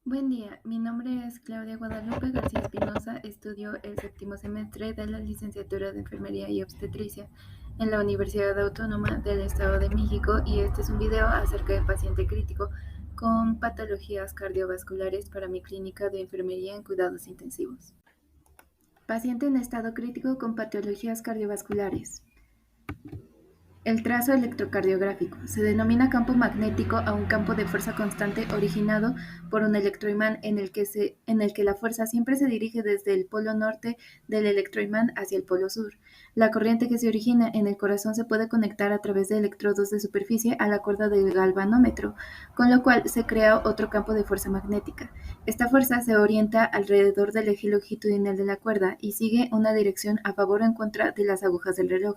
Buen día, mi nombre es Claudia Guadalupe García Espinosa, estudio el séptimo semestre de la licenciatura de Enfermería y Obstetricia en la Universidad Autónoma del Estado de México y este es un video acerca de paciente crítico con patologías cardiovasculares para mi clínica de enfermería en cuidados intensivos. Paciente en estado crítico con patologías cardiovasculares. El trazo electrocardiográfico se denomina campo magnético a un campo de fuerza constante originado por un electroimán en el que la fuerza siempre se dirige desde el polo norte del electroimán hacia el polo sur. La corriente que se origina en el corazón se puede conectar a través de electrodos de superficie a la cuerda del galvanómetro, con lo cual se crea otro campo de fuerza magnética. Esta fuerza se orienta alrededor del eje longitudinal de la cuerda y sigue una dirección a favor o en contra de las agujas del reloj,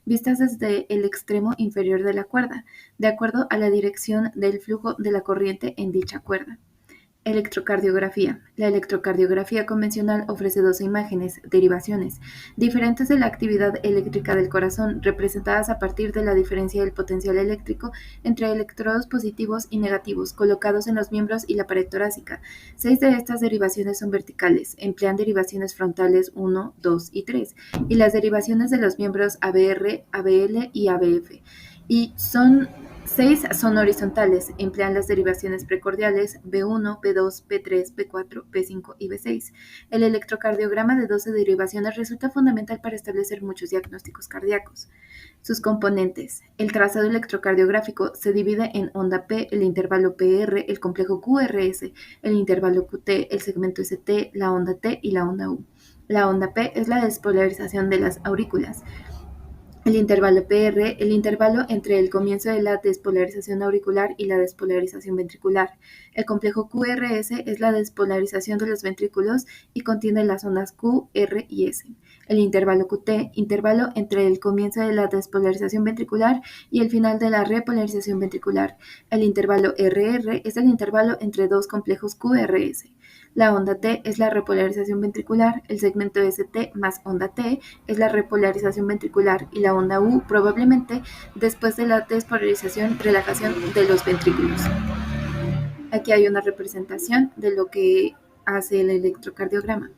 vistas desde el extremo inferior de la cuerda, de acuerdo a la dirección del flujo de la corriente en dicha cuerda. Electrocardiografía. La electrocardiografía convencional ofrece dos imágenes, derivaciones, diferentes de la actividad eléctrica del corazón, representadas a partir de la diferencia del potencial eléctrico entre electrodos positivos y negativos colocados en los miembros y la pared torácica. 6 de estas derivaciones son verticales, emplean derivaciones frontales 1, 2 y 3, y las derivaciones de los miembros ABR, ABL y ABF. Y 6 son horizontales, emplean las derivaciones precordiales B1, B2, B3, B4, B5 y B6. El electrocardiograma de 12 derivaciones resulta fundamental para establecer muchos diagnósticos cardíacos. Sus componentes. El trazado electrocardiográfico se divide en onda P, el intervalo PR, el complejo QRS, el intervalo QT, el segmento ST, la onda T y la onda U. La onda P es la despolarización de las aurículas. El intervalo PR, el intervalo entre el comienzo de la despolarización auricular y la despolarización ventricular. El complejo QRS es la despolarización de los ventrículos y contiene las ondas Q, R y S. El intervalo QT, intervalo entre el comienzo de la despolarización ventricular y el final de la repolarización ventricular. El intervalo RR es el intervalo entre dos complejos QRS. La onda T es la repolarización ventricular, el segmento ST más onda T es la repolarización ventricular y la onda U probablemente después de la despolarización, relajación de los ventrículos. Aquí hay una representación de lo que hace el electrocardiograma.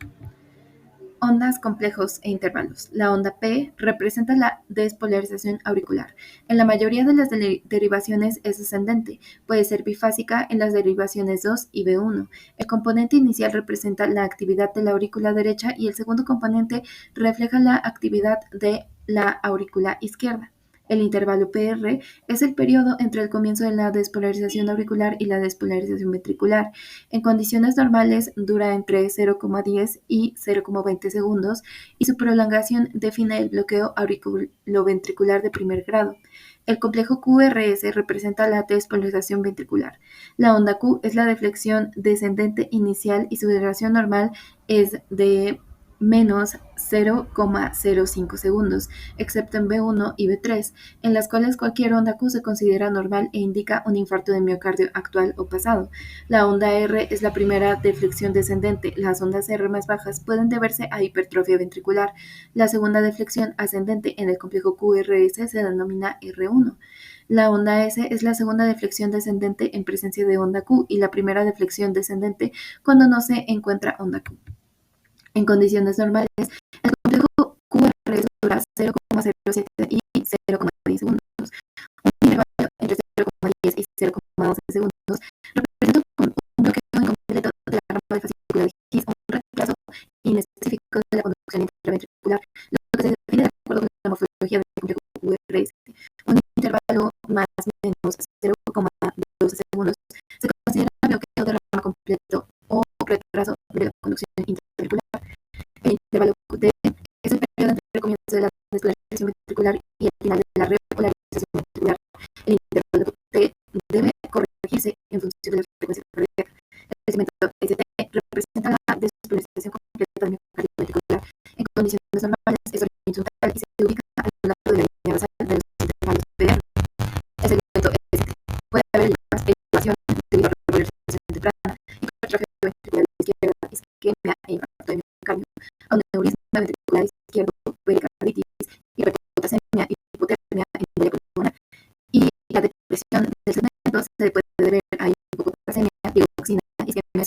Ondas, complejos e intervalos. La onda P representa la despolarización auricular. En la mayoría de las derivaciones es ascendente, puede ser bifásica en las derivaciones 2 y B1. El componente inicial representa la actividad de la aurícula derecha y el segundo componente refleja la actividad de la aurícula izquierda. El intervalo PR es el periodo entre el comienzo de la despolarización auricular y la despolarización ventricular. En condiciones normales dura entre 0,10 y 0,20 segundos y su prolongación define el bloqueo auriculoventricular de primer grado. El complejo QRS representa la despolarización ventricular. La onda Q es la deflexión descendente inicial y su duración normal es de menos 0,05 segundos, excepto en B1 y B3, en las cuales cualquier onda Q se considera normal e indica un infarto de miocardio actual o pasado. La onda R es la primera deflexión descendente. Las ondas R más bajas pueden deberse a hipertrofia ventricular. La segunda deflexión ascendente en el complejo QRS se denomina R1. La onda S es la segunda deflexión descendente en presencia de onda Q y la primera deflexión descendente cuando no se encuentra onda Q. En condiciones normales, el complejo QRS dura 0,07 y 0,10 segundos. Un intervalo entre 0,10 y 0,12 segundos representa un bloqueo incompleto de la rama de fascícula de His o un retraso inespecífico de la conducción intraventricular, lo que se define de acuerdo con la morfología del complejo QRS. Un intervalo más o menos 0,12 segundos se considera bloqueo de rama completo o retraso de la conducción intraventricular. El intervalo QT es el periodo entre el comienzo de la despolarización ventricular y el final de la repolarización ventricular. El intervalo QT debe corregirse en función de la frecuencia cardíaca. El segmento ST representa la despolarización completa del miocardio ventricular. En condiciones normales es horizontal y se ubica a lo largo de la línea basal de los intervalos PR. El segmento ST puede haber elevación debido a repolarización temprana, hipertrofia ventricular izquierda, isquemia e infarto de miocardio, aneurisma ventricular izquierdo, pericarditis, hiperpotasemia, hipotermia, embolia pulmonar. Y la depresión del segmento se puede deber a hipopotasemia, digoxina, isquemia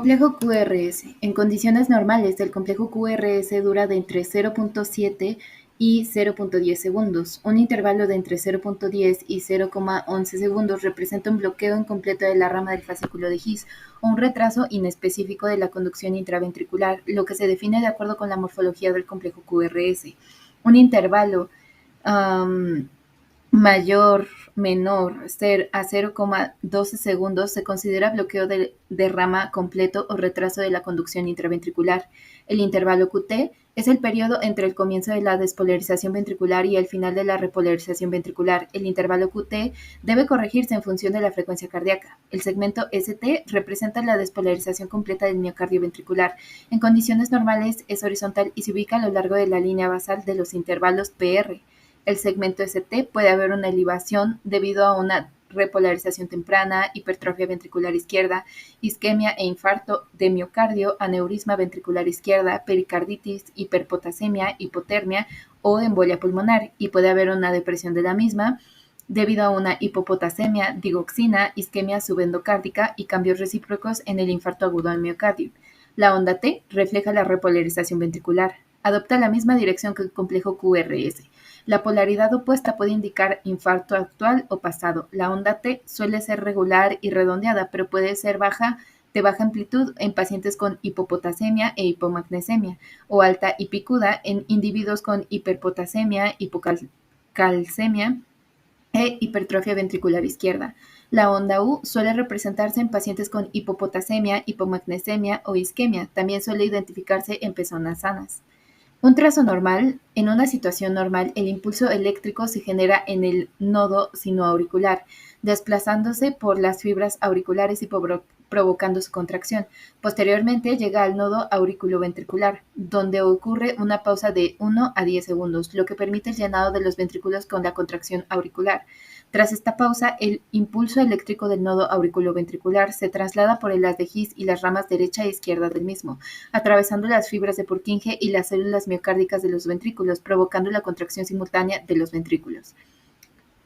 Complejo QRS. En condiciones normales, el complejo QRS dura de entre 0.7 y 0.10 segundos. Un intervalo de entre 0.10 y 0,11 segundos representa un bloqueo incompleto de la rama del fascículo de His o un retraso inespecífico de la conducción intraventricular, lo que se define de acuerdo con la morfología del complejo QRS. Un intervalo mayor, menor, a 0,12 segundos se considera bloqueo de rama completo o retraso de la conducción intraventricular. El intervalo QT es el periodo entre el comienzo de la despolarización ventricular y el final de la repolarización ventricular. El intervalo QT debe corregirse en función de la frecuencia cardíaca. El segmento ST representa la despolarización completa del miocardio ventricular. En condiciones normales es horizontal y se ubica a lo largo de la línea basal de los intervalos PR. El segmento ST puede haber una elevación debido a una repolarización temprana, hipertrofia ventricular izquierda, isquemia e infarto de miocardio, aneurisma ventricular izquierda, pericarditis, hiperpotasemia, hipotermia o embolia pulmonar, y puede haber una depresión de la misma debido a una hipopotasemia, digoxina, isquemia subendocárdica y cambios recíprocos en el infarto agudo al miocardio. La onda T refleja la repolarización ventricular. Adopta la misma dirección que el complejo QRS. La polaridad opuesta puede indicar infarto actual o pasado. La onda T suele ser regular y redondeada, pero puede ser de baja amplitud en pacientes con hipopotasemia e hipomagnesemia, o alta y picuda en individuos con hiperpotasemia, hipocalcemia e hipertrofia ventricular izquierda. La onda U suele representarse en pacientes con hipopotasemia, hipomagnesemia o isquemia. También suele identificarse en personas sanas. Un trazo normal. En una situación normal, el impulso eléctrico se genera en el nodo sinoauricular, desplazándose por las fibras auriculares y provocando su contracción. Posteriormente llega al nodo auriculoventricular, donde ocurre una pausa de 1 a 10 segundos, lo que permite el llenado de los ventrículos con la contracción auricular. Tras esta pausa, el impulso eléctrico del nodo auriculoventricular se traslada por el haz de His y las ramas derecha e izquierda del mismo, atravesando las fibras de Purkinje y las células miocárdicas de los ventrículos, provocando la contracción simultánea de los ventrículos.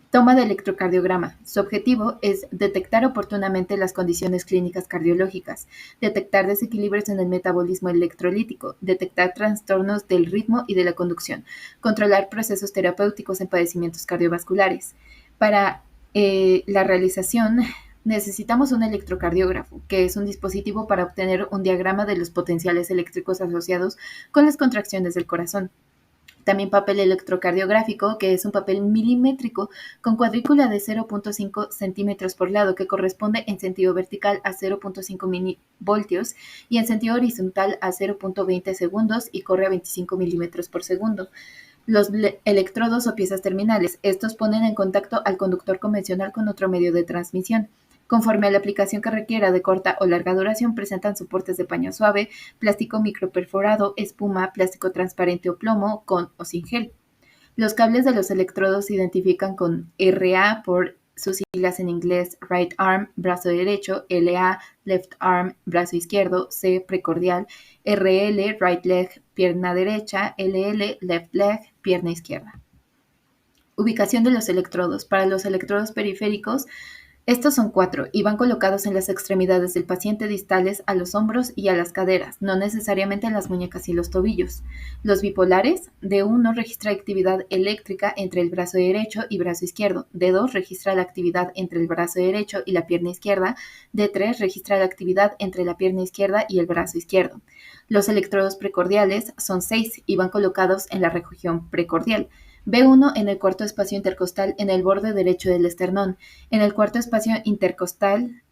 Toma de electrocardiograma. Su objetivo es detectar oportunamente las condiciones clínicas cardiológicas, detectar desequilibrios en el metabolismo electrolítico, detectar trastornos del ritmo y de la conducción, controlar procesos terapéuticos en padecimientos cardiovasculares. Para la realización necesitamos un electrocardiógrafo, que es un dispositivo para obtener un diagrama de los potenciales eléctricos asociados con las contracciones del corazón. También papel electrocardiográfico, que es un papel milimétrico con cuadrícula de 0.5 centímetros por lado, que corresponde en sentido vertical a 0.5 milivoltios y en sentido horizontal a 0.20 segundos y corre a 25 milímetros por segundo. Los electrodos o piezas terminales. Estos ponen en contacto al conductor convencional con otro medio de transmisión. Conforme a la aplicación que requiera de corta o larga duración, presentan soportes de paño suave, plástico microperforado, espuma, plástico transparente o plomo, con o sin gel. Los cables de los electrodos se identifican con RA por sus siglas en inglés right arm, brazo derecho, LA, left arm, brazo izquierdo, C, precordial, RL, right leg, pierna derecha, LL, left leg, pierna izquierda. Ubicación de los electrodos. Para los electrodos periféricos, estos son 4 y van colocados en las extremidades del paciente distales a los hombros y a las caderas, no necesariamente en las muñecas y los tobillos. Los bipolares, D1 registra actividad eléctrica entre el brazo derecho y brazo izquierdo, D2 registra la actividad entre el brazo derecho y la pierna izquierda, D3 registra la actividad entre la pierna izquierda y el brazo izquierdo. Los electrodos precordiales son 6 y van colocados en la región precordial. B1 en el cuarto espacio intercostal en el borde derecho del esternón, en el cuarto espacio intercostal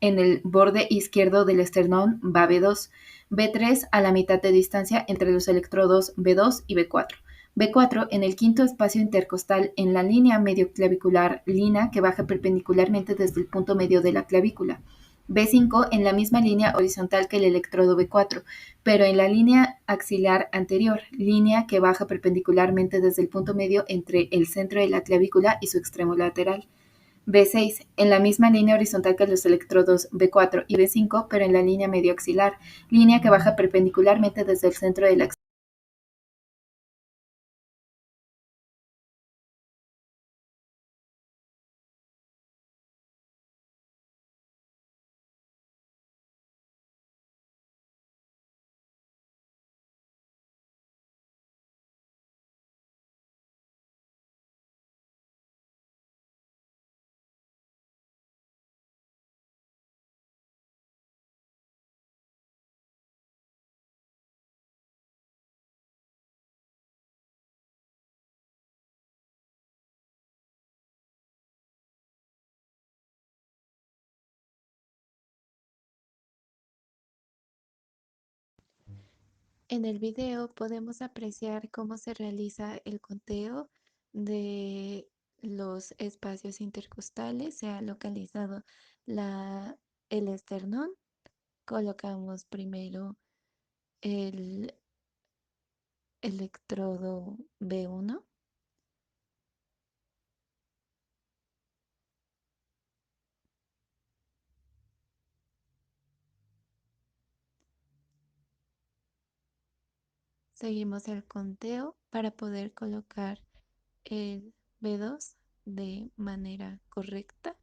en el borde izquierdo del esternón va B2, B3 a la mitad de distancia entre los electrodos B2 y B4, B4 en el quinto espacio intercostal en la línea medio clavicular lina que baja perpendicularmente desde el punto medio de la clavícula. B5 en la misma línea horizontal que el electrodo B4, pero en la línea axilar anterior, línea que baja perpendicularmente desde el punto medio entre el centro de la clavícula y su extremo lateral. B6 en la misma línea horizontal que los electrodos B4 y B5, pero en la línea medio axilar, línea que baja perpendicularmente desde el centro de la En el video podemos apreciar cómo se realiza el conteo de los espacios intercostales. Se ha localizado la, el esternón. Colocamos primero el electrodo B1. Seguimos el conteo para poder colocar el B2 de manera correcta.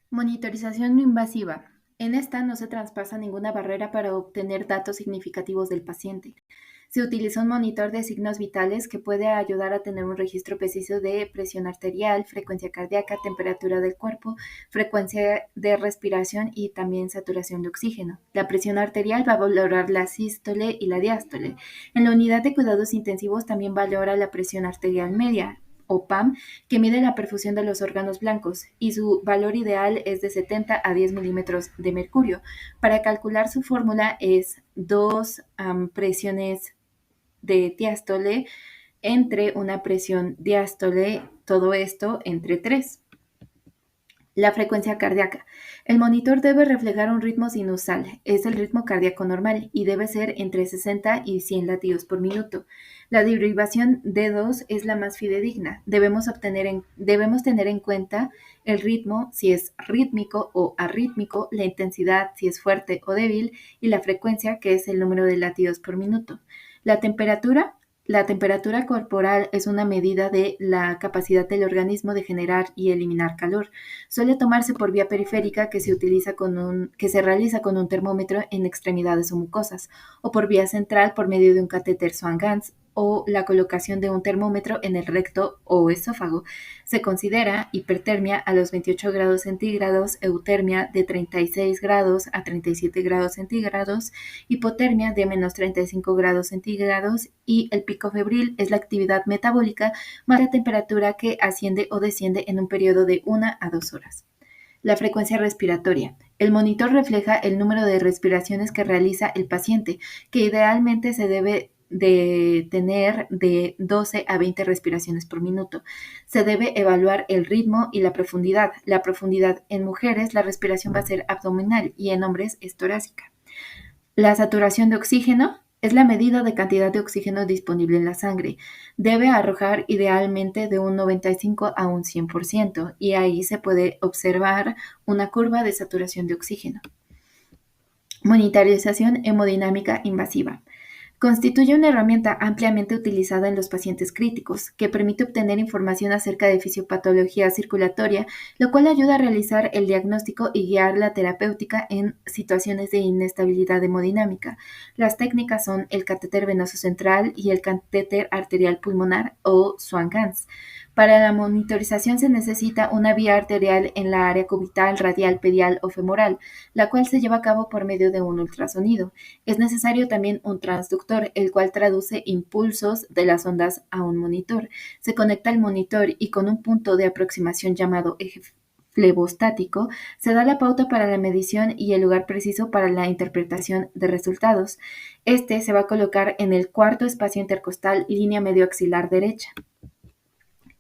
Monitorización no invasiva. En esta no se traspasa ninguna barrera para obtener datos significativos del paciente. Se utiliza un monitor de signos vitales que puede ayudar a tener un registro preciso de presión arterial, frecuencia cardíaca, temperatura del cuerpo, frecuencia de respiración y también saturación de oxígeno. La presión arterial va a valorar la sístole y la diástole. En la unidad de cuidados intensivos también valora la presión arterial media, o PAM, que mide la perfusión de los órganos blancos, y su valor ideal es de 70 a 10 milímetros de mercurio. Para calcular su fórmula es dos presiones de diástole entre una presión diástole, todo esto entre 3. La frecuencia cardíaca. El monitor debe reflejar un ritmo sinusal, es el ritmo cardíaco normal, y debe ser entre 60 y 100 latidos por minuto. La derivación D2 es la más fidedigna. Debemos tener en cuenta el ritmo, si es rítmico o arrítmico, la intensidad, si es fuerte o débil, y la frecuencia, que es el número de latidos por minuto. La temperatura. La temperatura corporal es una medida de la capacidad del organismo de generar y eliminar calor. Suele tomarse por vía periférica que se realiza con un termómetro en extremidades o mucosas, o por vía central por medio de un catéter Swan-Ganz o la colocación de un termómetro en el recto o esófago. Se considera hipertermia a los 28 grados centígrados, eutermia de 36 grados a 37 grados centígrados, hipotermia de menos 35 grados centígrados, y el pico febril es la actividad metabólica más la temperatura que asciende o desciende en un periodo de 1 a 2 horas. La frecuencia respiratoria. El monitor refleja el número de respiraciones que realiza el paciente, que idealmente se debe de tener de 12 a 20 respiraciones por minuto. Se debe evaluar el ritmo y la profundidad. La profundidad en mujeres, la respiración va a ser abdominal, y en hombres es torácica. La saturación de oxígeno es la medida de cantidad de oxígeno disponible en la sangre. Debe arrojar idealmente de un 95 a un 100%, y ahí se puede observar una curva de saturación de oxígeno. Monitorización hemodinámica invasiva. Constituye una herramienta ampliamente utilizada en los pacientes críticos, que permite obtener información acerca de fisiopatología circulatoria, lo cual ayuda a realizar el diagnóstico y guiar la terapéutica en situaciones de inestabilidad hemodinámica. Las técnicas son el catéter venoso central y el catéter arterial pulmonar o Swan-Ganz. Para la monitorización se necesita una vía arterial en la área cubital, radial, pedial o femoral, la cual se lleva a cabo por medio de un ultrasonido. Es necesario también un transductor, el cual traduce impulsos de las ondas a un monitor. Se conecta al monitor y con un punto de aproximación llamado eje flebostático se da la pauta para la medición y el lugar preciso para la interpretación de resultados. Este se va a colocar en el cuarto espacio intercostal, línea medioaxilar derecha.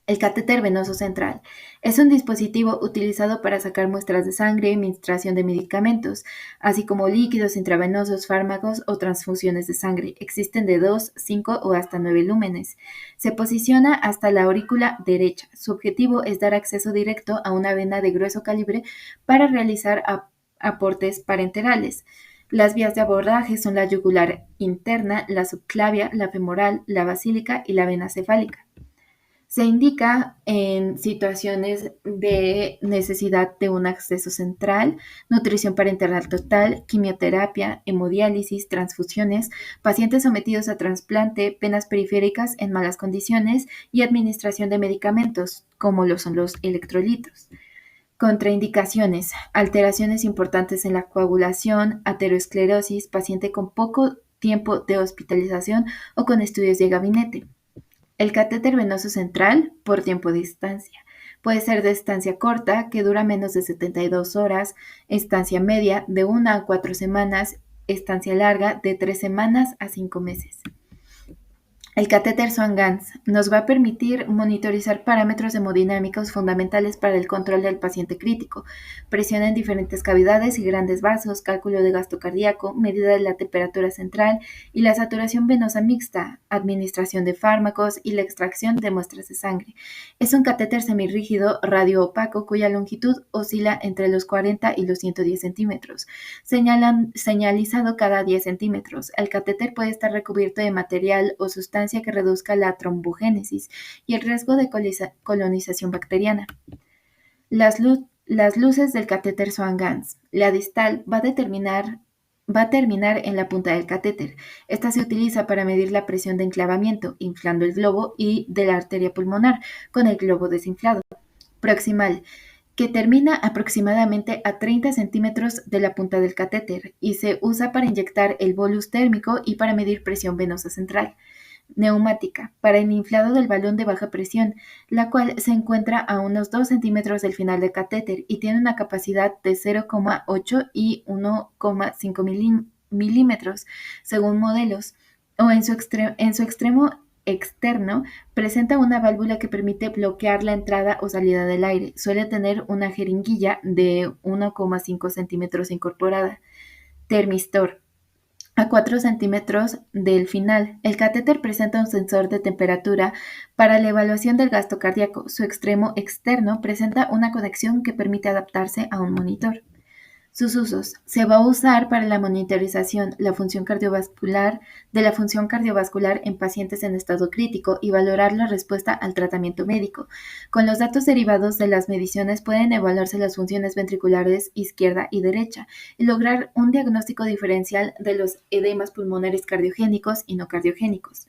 El catéter venoso central es un dispositivo utilizado para sacar muestras de sangre, administración de medicamentos, así como líquidos intravenosos, fármacos o transfusiones de sangre. Existen de 2, 5 o hasta 9 lúmenes. Se posiciona hasta la aurícula derecha. Su objetivo es dar acceso directo a una vena de grueso calibre para realizar aportes parenterales. Las vías de abordaje son la yugular interna, la subclavia, la femoral, la basílica y la vena cefálica. Se indica en situaciones de necesidad de un acceso central, nutrición parenteral total, quimioterapia, hemodiálisis, transfusiones, pacientes sometidos a trasplante, venas periféricas en malas condiciones y administración de medicamentos, como lo son los electrolitos. Contraindicaciones: alteraciones importantes en la coagulación, aterosclerosis, paciente con poco tiempo de hospitalización o con estudios de gabinete. El catéter venoso central por tiempo de estancia. Puede ser de estancia corta, que dura menos de 72 horas, estancia media, de 1 a 4 semanas, estancia larga, de 3 semanas a 5 meses. El catéter Swan-Ganz nos va a permitir monitorizar parámetros hemodinámicos fundamentales para el control del paciente crítico, presión en diferentes cavidades y grandes vasos, cálculo de gasto cardíaco, medida de la temperatura central y la saturación venosa mixta, administración de fármacos y la extracción de muestras de sangre. Es un catéter semirrígido radio-opaco cuya longitud oscila entre los 40 y los 110 centímetros, señalizado cada 10 centímetros. El catéter puede estar recubierto de material o sustancia que reduzca la trombogénesis y el riesgo de colonización bacteriana. Las luces del catéter Swan-Ganz. La distal va a terminar en la punta del catéter. Esta se utiliza para medir la presión de enclavamiento, inflando el globo y de la arteria pulmonar con el globo desinflado. Proximal, que termina aproximadamente a 30 centímetros de la punta del catéter y se usa para inyectar el bolus térmico y para medir presión venosa central. Neumática, para el inflado del balón de baja presión, la cual se encuentra a unos 2 centímetros del final del catéter y tiene una capacidad de 0,8 y 1,5 milímetros, según modelos, o en su extremo externo presenta una válvula que permite bloquear la entrada o salida del aire. Suele tener una jeringuilla de 1,5 centímetros incorporada. Termistor. A 4 centímetros del final, el catéter presenta un sensor de temperatura para la evaluación del gasto cardíaco. Su extremo externo presenta una conexión que permite adaptarse a un monitor. Sus usos. Se va a usar para la monitorización de la función cardiovascular en pacientes en estado crítico y valorar la respuesta al tratamiento médico. Con los datos derivados de las mediciones pueden evaluarse las funciones ventriculares izquierda y derecha y lograr un diagnóstico diferencial de los edemas pulmonares cardiogénicos y no cardiogénicos.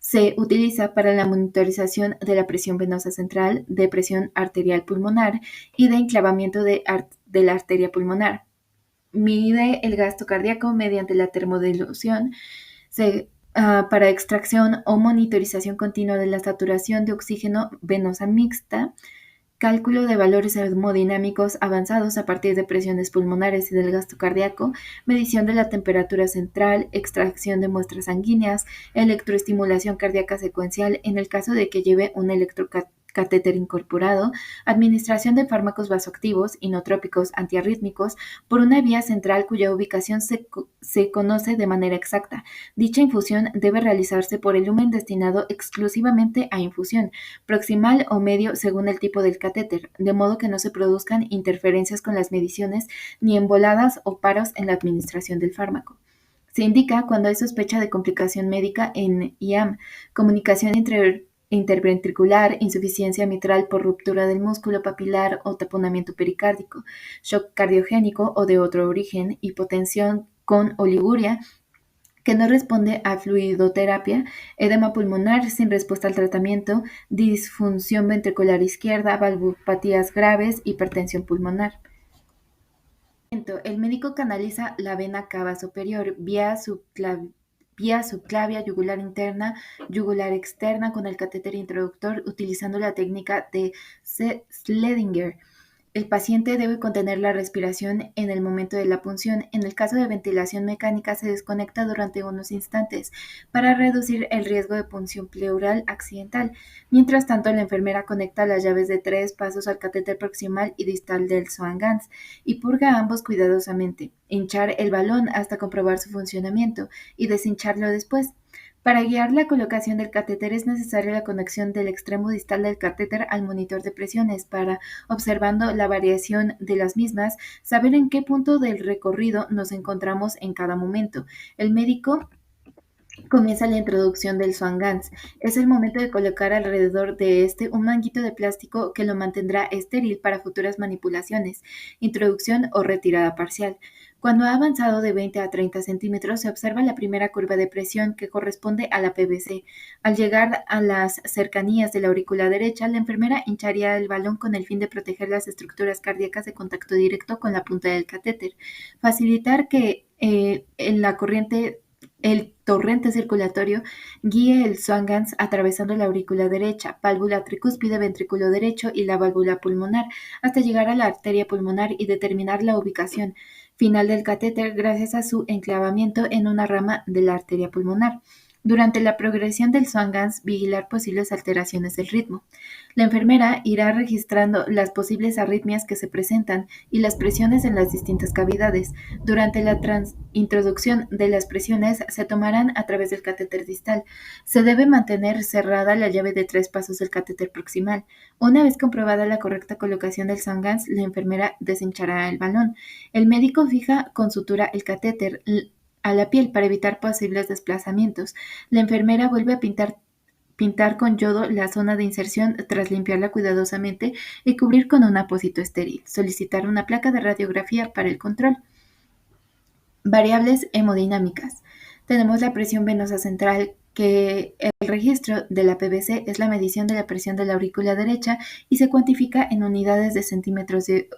Se utiliza para la monitorización de la presión venosa central, de presión arterial pulmonar y de enclavamiento de la arteria pulmonar. Mide el gasto cardíaco mediante la termodilución para extracción o monitorización continua de la saturación de oxígeno venosa mixta, cálculo de valores hemodinámicos avanzados a partir de presiones pulmonares y del gasto cardíaco, medición de la temperatura central, extracción de muestras sanguíneas, electroestimulación cardíaca secuencial en el caso de que lleve un electrocatéter incorporado, administración de fármacos vasoactivos, inotrópicos, antiarrítmicos, por una vía central cuya ubicación se conoce de manera exacta. Dicha infusión debe realizarse por el lumen destinado exclusivamente a infusión, proximal o medio según el tipo del catéter, de modo que no se produzcan interferencias con las mediciones ni emboladas o paros en la administración del fármaco. Se indica cuando hay sospecha de complicación médica en IAM, comunicación interventricular, insuficiencia mitral por ruptura del músculo papilar o taponamiento pericárdico, shock cardiogénico o de otro origen, hipotensión con oliguria que no responde a fluidoterapia, edema pulmonar sin respuesta al tratamiento, disfunción ventricular izquierda, valvulopatías graves, hipertensión pulmonar. El médico canaliza la vena cava superior vía subclavia yugular interna, yugular externa con el catéter introductor utilizando la técnica de Schlesinger. El paciente debe contener la respiración en el momento de la punción. En el caso de ventilación mecánica se desconecta durante unos instantes para reducir el riesgo de punción pleural accidental. Mientras tanto, la enfermera conecta las llaves de 3 pasos al catéter proximal y distal del Swan-Ganz y purga ambos cuidadosamente. Hinchar el balón hasta comprobar su funcionamiento y deshincharlo después. Para guiar la colocación del catéter es necesaria la conexión del extremo distal del catéter al monitor de presiones para, observando la variación de las mismas, saber en qué punto del recorrido nos encontramos en cada momento. El médico comienza la introducción del Swan-Ganz. Es el momento de colocar alrededor de este un manguito de plástico que lo mantendrá estéril para futuras manipulaciones, introducción o retirada parcial. Cuando ha avanzado de 20 a 30 centímetros, se observa la primera curva de presión que corresponde a la PVC. Al llegar a las cercanías de la aurícula derecha, la enfermera hincharía el balón con el fin de proteger las estructuras cardíacas de contacto directo con la punta del catéter, facilitar que la corriente el torrente circulatorio guíe el Swan-Ganz atravesando la aurícula derecha, válvula tricúspide, ventrículo derecho y la válvula pulmonar, hasta llegar a la arteria pulmonar y determinar la ubicación final del catéter gracias a su enclavamiento en una rama de la arteria pulmonar. Durante la progresión del Swan-Ganz, vigilar posibles alteraciones del ritmo. La enfermera irá registrando las posibles arritmias que se presentan y las presiones en las distintas cavidades. Durante la introducción de las presiones se tomarán a través del catéter distal. Se debe mantener cerrada la llave de 3 pasos del catéter proximal. Una vez comprobada la correcta colocación del Swan-Ganz, la enfermera deshinchará el balón. El médico fija con sutura el catéter a la piel para evitar posibles desplazamientos. La enfermera vuelve a pintar con yodo la zona de inserción tras limpiarla cuidadosamente y cubrir con un apósito estéril. Solicitar una placa de radiografía para el control. Variables hemodinámicas. Tenemos la presión venosa central, que el registro de la PVC es la medición de la presión de la aurícula derecha y se cuantifica en unidades de centímetros de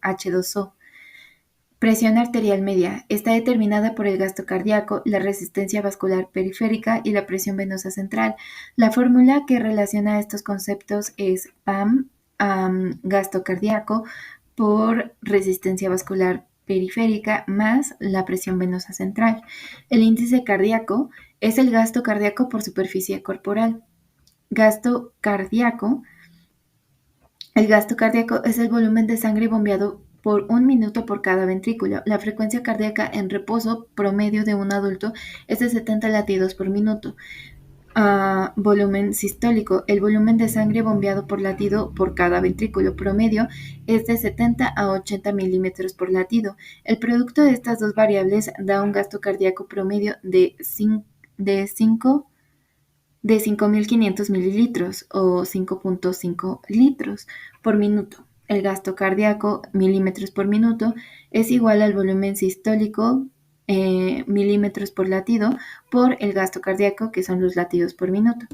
H2O. Presión arterial media. Está determinada por el gasto cardíaco, la resistencia vascular periférica y la presión venosa central. La fórmula que relaciona estos conceptos es PAM, gasto cardíaco, por resistencia vascular periférica más la presión venosa central. El índice cardíaco es el gasto cardíaco por superficie corporal. Gasto cardíaco. El gasto cardíaco es el volumen de sangre bombeado por un minuto por cada ventrículo. La frecuencia cardíaca en reposo promedio de un adulto es de 70 latidos por minuto. Volumen sistólico. El volumen de sangre bombeado por latido por cada ventrículo promedio es de 70 a 80 milímetros por latido. El producto de estas dos variables da un gasto cardíaco promedio de 5.500 mililitros o 5.5 litros por minuto. El gasto cardíaco, milímetros por minuto, es igual al volumen sistólico, milímetros por latido, por el gasto cardíaco, que son los latidos por minuto.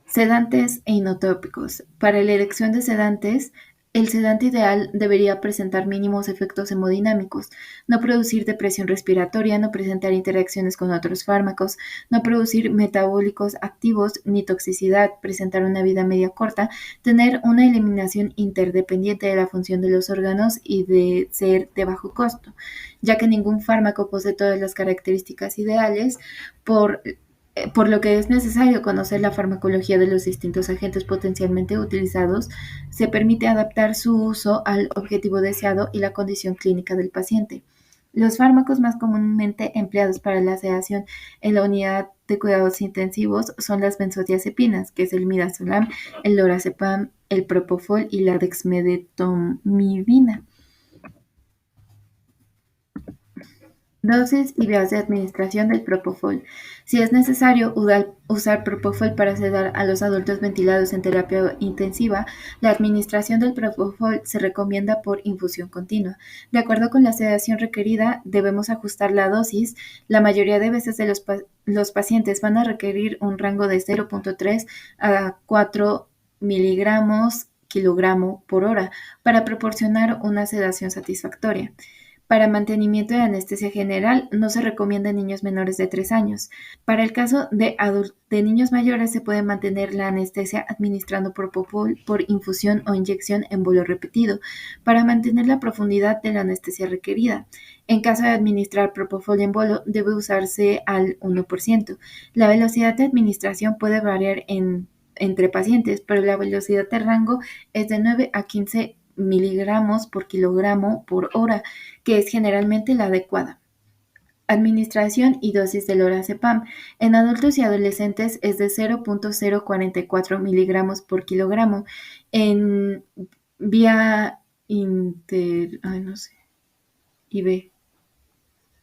Sedantes e inotópicos. Para la elección de sedantes, el sedante ideal debería presentar mínimos efectos hemodinámicos, no producir depresión respiratoria, no presentar interacciones con otros fármacos, no producir metabólicos activos ni toxicidad, presentar una vida media corta, tener una eliminación interdependiente de la función de los órganos y de ser de bajo costo, ya que ningún fármaco posee todas las características ideales por lo que es necesario conocer la farmacología de los distintos agentes potencialmente utilizados, se permite adaptar su uso al objetivo deseado y la condición clínica del paciente. Los fármacos más comúnmente empleados para la sedación en la unidad de cuidados intensivos son las benzodiazepinas, que es el midazolam, el lorazepam, el propofol y la dexmedetomidina. Dosis y vías de administración del propofol. Si es necesario usar propofol para sedar a los adultos ventilados en terapia intensiva, la administración del propofol se recomienda por infusión continua. De acuerdo con la sedación requerida, debemos ajustar la dosis. La mayoría de veces los pacientes van a requerir un rango de 0.3 a 4 miligramos kilogramo por hora para proporcionar una sedación satisfactoria. Para mantenimiento de anestesia general no se recomienda en niños menores de 3 años. Para el caso de niños mayores se puede mantener la anestesia administrando propofol por infusión o inyección en bolo repetido para mantener la profundidad de la anestesia requerida. En caso de administrar propofol en bolo debe usarse al 1%. La velocidad de administración puede variar entre pacientes, pero la velocidad de rango es de 9 a 15 miligramos por kilogramo por hora, que es generalmente la adecuada. Administración y dosis del lorazepam en adultos y adolescentes es de 0.044 miligramos por kilogramo. En vía IV.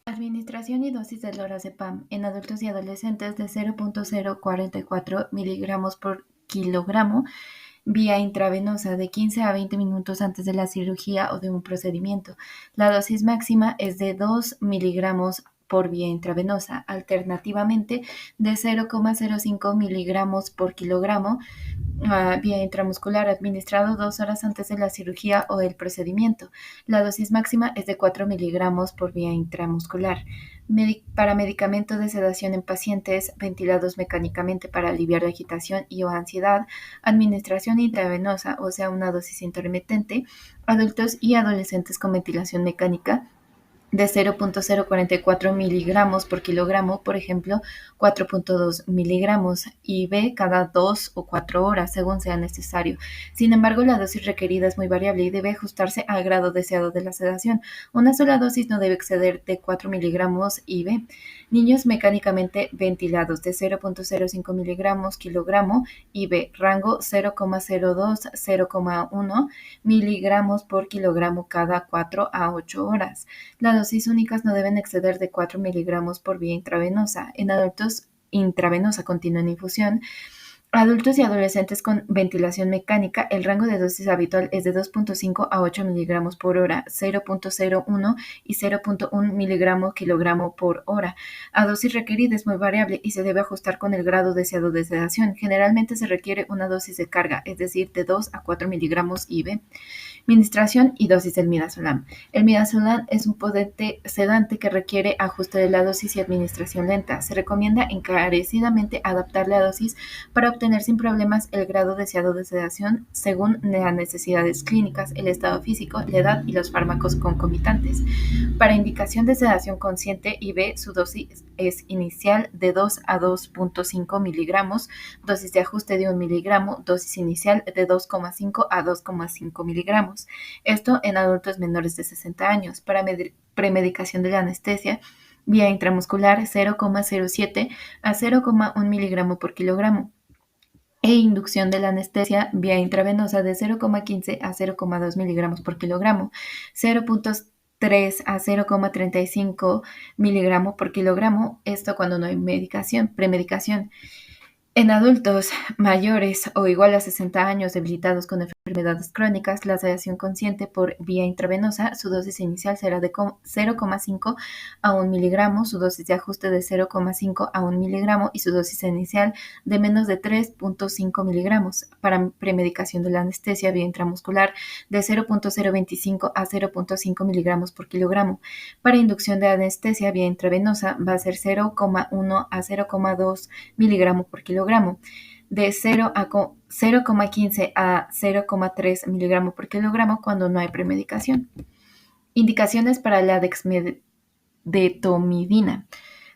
Administración y dosis del lorazepam en adultos y adolescentes de 0.044 miligramos por kilogramo vía intravenosa de 15 a 20 minutos antes de la cirugía o de un procedimiento. La dosis máxima es de 2 miligramos por vía intravenosa, alternativamente de 0,05 miligramos por kilogramo vía intramuscular administrado 2 horas antes de la cirugía o el procedimiento. La dosis máxima es de 4 miligramos por vía intramuscular. Para medicamento de sedación en pacientes ventilados mecánicamente para aliviar la agitación y o ansiedad, administración intravenosa, o sea, una dosis intermitente, adultos y adolescentes con ventilación mecánica de 0.044 miligramos por kilogramo, por ejemplo, 4.2 miligramos, y B cada 2 o 4 horas, según sea necesario. Sin embargo, la dosis requerida es muy variable y debe ajustarse al grado deseado de la sedación. Una sola dosis no debe exceder de 4 miligramos IV. Niños mecánicamente ventilados de 0.05 miligramos kilogramo IV, rango 0,02-0,1 miligramos por kilogramo cada 4 a 8 horas. Las dosis únicas no deben exceder de 4 miligramos por vía intravenosa. En adultos, intravenosa continua en infusión. Adultos y adolescentes con ventilación mecánica, el rango de dosis habitual es de 2.5 a 8 miligramos por hora, 0.01 y 0.1 miligramo kilogramo por hora. A dosis requerida es muy variable y se debe ajustar con el grado deseado de sedación. Generalmente se requiere una dosis de carga, es decir, de 2 a 4 miligramos IV. Administración y dosis del midazolam. El midazolam es un potente sedante que requiere ajuste de la dosis y administración lenta. Se recomienda encarecidamente adaptar la dosis para obtener sin problemas el grado deseado de sedación según las necesidades clínicas, el estado físico, la edad y los fármacos concomitantes. Para indicación de sedación consciente IV, su dosis es inicial de 2 a 2.5 miligramos, dosis de ajuste de 1 miligramo, dosis inicial de 2,5 a 2,5 miligramos. Esto en adultos menores de 60 años. Para premedicación de la anestesia, vía intramuscular 0,07 a 0,1 miligramo por kilogramo. E inducción de la anestesia vía intravenosa de 0,15 a 0,2 miligramos por kilogramo, 0.3 a 0,35 miligramos por kilogramo, esto cuando no hay premedicación. En adultos mayores o igual a 60 años debilitados con enfermedades crónicas, la sedación consciente por vía intravenosa, su dosis inicial será de 0,5 a 1 miligramo, su dosis de ajuste de 0,5 a 1 miligramo y su dosis inicial de menos de 3.5 miligramos. Para premedicación de la anestesia vía intramuscular de 0.025 a 0.5 miligramos por kilogramo. Para inducción de anestesia vía intravenosa va a ser 0,1 a 0,2 miligramos por kilogramo. De 0,15 a 0,3 miligramos por kilogramo cuando no hay premedicación. Indicaciones para la dexmedetomidina.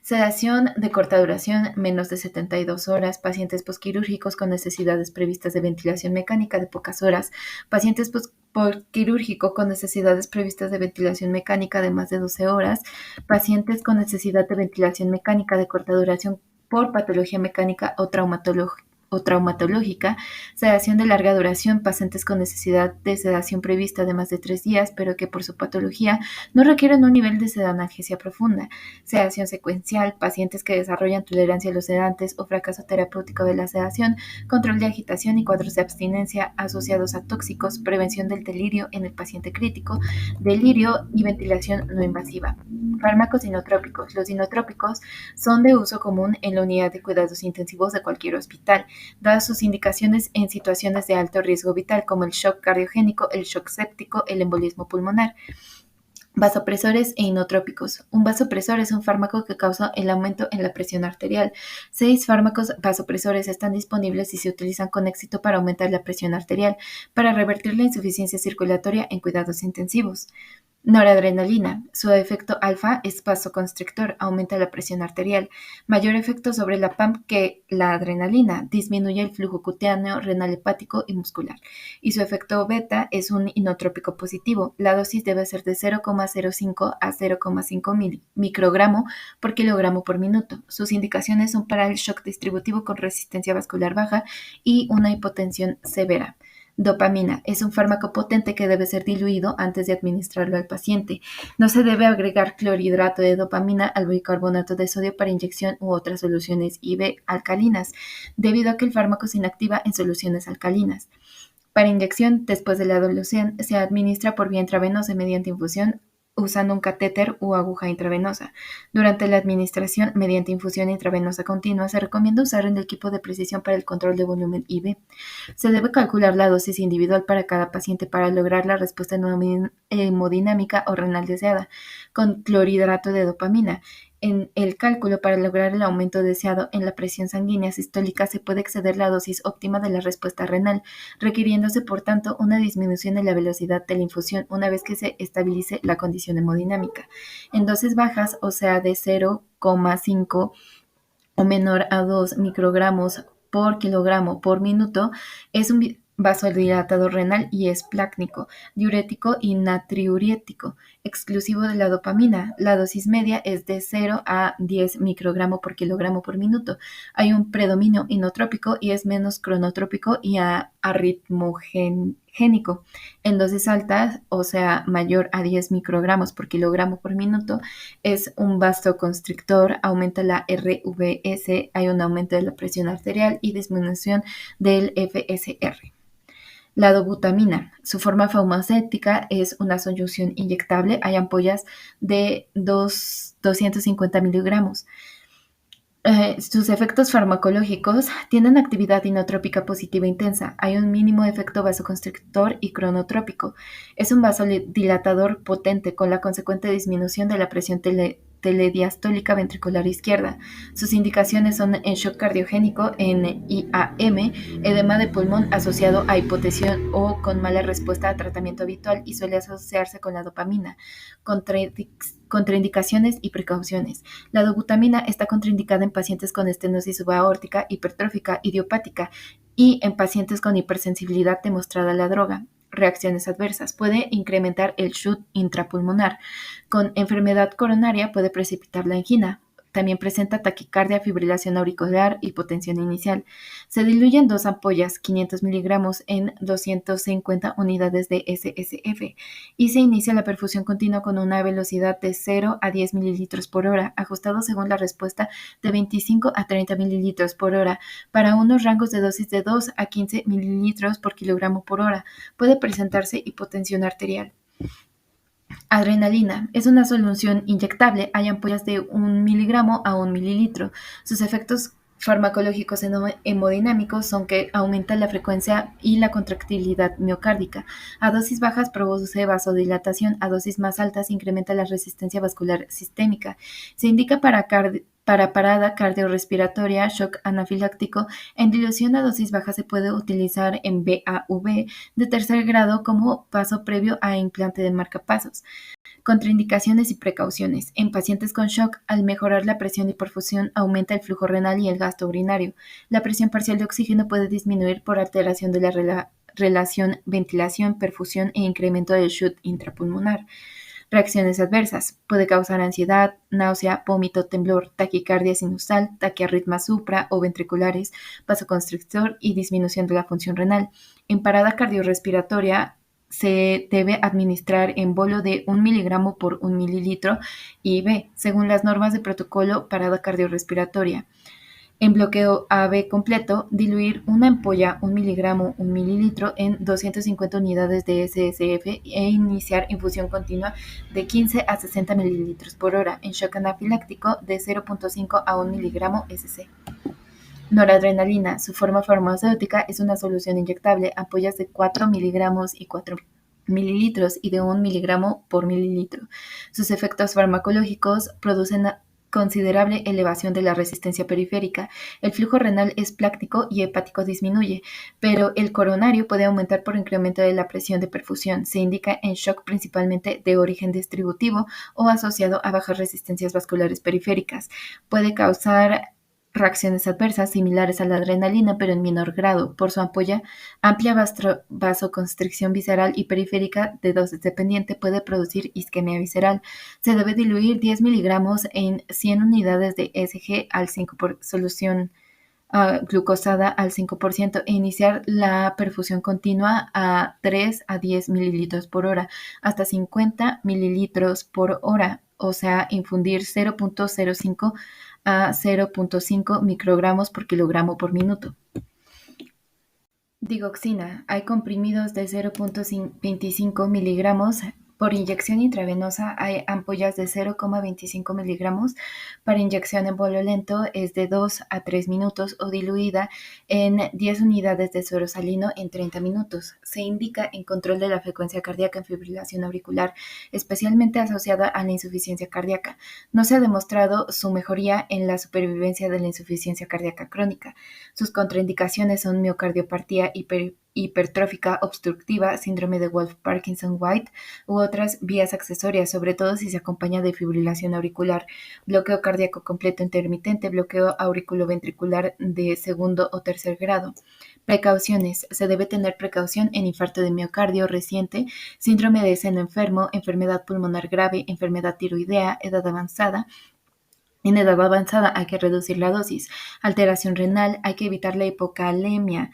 Sedación de corta duración, menos de 72 horas, pacientes posquirúrgicos con necesidades previstas de ventilación mecánica de pocas horas, pacientes posquirúrgicos con necesidades previstas de ventilación mecánica de más de 12 horas, pacientes con necesidad de ventilación mecánica de corta duración por patología mecánica o traumatológica, sedación de larga duración, pacientes con necesidad de sedación prevista de más de 3 días, pero que por su patología no requieren un nivel de analgesia profunda, sedación secuencial, pacientes que desarrollan tolerancia a los sedantes o fracaso terapéutico de la sedación, control de agitación y cuadros de abstinencia asociados a tóxicos, prevención del delirio en el paciente crítico, delirio y ventilación no invasiva. Fármacos inotrópicos. Los inotrópicos son de uso común en la unidad de cuidados intensivos de cualquier hospital, dadas sus indicaciones en situaciones de alto riesgo vital como el shock cardiogénico, el shock séptico, el embolismo pulmonar. Vasopresores e inotrópicos. Un vasopresor es un fármaco que causa el aumento en la presión arterial. 6 fármacos vasopresores están disponibles y se utilizan con éxito para aumentar la presión arterial, para revertir la insuficiencia circulatoria en cuidados intensivos. Noradrenalina. Su efecto alfa es vasoconstrictor, aumenta la presión arterial. Mayor efecto sobre la PAM que la adrenalina, disminuye el flujo cutáneo, renal hepático y muscular. Y su efecto beta es un inotrópico positivo. La dosis debe ser de 0,05 a 0,5 microgramo por kilogramo por minuto. Sus indicaciones son para el shock distributivo con resistencia vascular baja y una hipotensión severa. Dopamina es un fármaco potente que debe ser diluido antes de administrarlo al paciente. No se debe agregar clorhidrato de dopamina al bicarbonato de sodio para inyección u otras soluciones IV alcalinas, debido a que el fármaco se inactiva en soluciones alcalinas. Para inyección, después de la dilución, se administra por vía intravenosa mediante infusión usando un catéter u aguja intravenosa. Durante la administración mediante infusión intravenosa continua, se recomienda usar el equipo de precisión para el control de volumen IV. Se debe calcular la dosis individual para cada paciente para lograr la respuesta hemodinámica o renal deseada con clorhidrato de dopamina. En el cálculo para lograr el aumento deseado en la presión sanguínea sistólica se puede exceder la dosis óptima de la respuesta renal, requiriéndose por tanto una disminución en la velocidad de la infusión una vez que se estabilice la condición hemodinámica. En dosis bajas, o sea de 0,5 o menor a 2 microgramos por kilogramo por minuto, es un vasodilatador renal y es plácnico, diurético y natriurético, exclusivo de la dopamina. La dosis media es de 0 a 10 microgramos por kilogramo por minuto. Hay un predominio inotrópico y es menos cronotrópico y arritmogénico. En dosis altas, o sea, mayor a 10 microgramos por kilogramo por minuto, es un vasoconstrictor, aumenta la RVS, hay un aumento de la presión arterial y disminución del FSR. La dobutamina, su forma farmacéutica es una solución inyectable, hay ampollas de 250 miligramos. Sus efectos farmacológicos tienen actividad inotrópica positiva intensa. Hay un mínimo efecto vasoconstrictor y cronotrópico. Es un vasodilatador potente con la consecuente disminución de la presión telediastólica ventricular izquierda. Sus indicaciones son en shock cardiogénico, en IAM, edema de pulmón asociado a hipotensión o con mala respuesta a tratamiento habitual y suele asociarse con la dopamina. Contraindicaciones y precauciones. La dobutamina está contraindicada en pacientes con estenosis subaórtica hipertrófica idiopática y en pacientes con hipersensibilidad demostrada a la droga. Reacciones adversas. Puede incrementar el SHUT intrapulmonar. Con enfermedad coronaria puede precipitar la angina. También presenta taquicardia, fibrilación auricular, hipotensión inicial. Se diluye en 2 ampollas, 500 miligramos en 250 unidades de SSF y se inicia la perfusión continua con una velocidad de 0 a 10 mililitros por hora, ajustado según la respuesta de 25 a 30 mililitros por hora, para unos rangos de dosis de 2 a 15 mililitros por kilogramo por hora. Puede presentarse hipotensión arterial. Adrenalina. Es una solución inyectable. Hay ampollas de 1 miligramo a 1 mililitro. Sus efectos farmacológicos hemodinámicos son que aumenta la frecuencia y la contractilidad miocárdica. A dosis bajas produce vasodilatación, a dosis más altas incrementa la resistencia vascular sistémica. Se indica para parada cardiorrespiratoria, shock anafiláctico. En dilución a dosis bajas se puede utilizar en BAV de tercer grado como paso previo a implante de marcapasos. Contraindicaciones y precauciones. En pacientes con shock, al mejorar la presión y perfusión, aumenta el flujo renal y el gasto urinario. La presión parcial de oxígeno puede disminuir por alteración de la relación ventilación-perfusión e incremento del SHUT intrapulmonar. Reacciones adversas. Puede causar ansiedad, náusea, vómito, temblor, taquicardia sinusal, taquiarritmias supra o ventriculares, vasoconstrictor y disminución de la función renal. En parada cardiorrespiratoria, se debe administrar en bolo de 1 miligramo por 1 mililitro IV, según las normas de protocolo parada cardiorrespiratoria. En bloqueo AB completo, diluir una ampolla 1 miligramo 1 mililitro en 250 unidades de SSF e iniciar infusión continua de 15 a 60 mililitros por hora en shock anafiláctico de 0,5 a 1 miligramo SC. Noradrenalina. Su forma farmacéutica es una solución inyectable, ampollas de 4 miligramos y 4 mililitros y de 1 miligramo por mililitro. Sus efectos farmacológicos producen considerable elevación de la resistencia periférica. El flujo renal es plácnico y hepático disminuye, pero el coronario puede aumentar por incremento de la presión de perfusión. Se indica en shock principalmente de origen distributivo o asociado a bajas resistencias vasculares periféricas. Puede causar reacciones adversas similares a la adrenalina, pero en menor grado. Por su amplia vasoconstricción visceral y periférica de dosis dependiente puede producir isquemia visceral. Se debe diluir 10 miligramos en 100 unidades de SG al 5 por solución glucosada al 5% e iniciar la perfusión continua a 3 a 10 mililitros por hora hasta 50 mililitros por hora, o sea, infundir 0,05 a 0,5 microgramos por kilogramo por minuto. Digoxina. Hay comprimidos de 0,25 miligramos Por inyección intravenosa hay ampollas de 0,25 miligramos. Para inyección en bolo lento es de 2 a 3 minutos o diluida en 10 unidades de suero salino en 30 minutos. Se indica en control de la frecuencia cardíaca en fibrilación auricular, especialmente asociada a la insuficiencia cardíaca. No se ha demostrado su mejoría en la supervivencia de la insuficiencia cardíaca crónica. Sus contraindicaciones son miocardiopatía hipertrófica obstructiva, síndrome de Wolff-Parkinson-White u otras vías accesorias, sobre todo si se acompaña de fibrilación auricular, bloqueo cardíaco completo intermitente, bloqueo auriculoventricular de segundo o tercer grado. Precauciones. Se debe tener precaución en infarto de miocardio reciente, síndrome de seno enfermo, enfermedad pulmonar grave, enfermedad tiroidea, edad avanzada. En edad avanzada hay que reducir la dosis. Alteración renal, hay que evitar la hipocaliemia.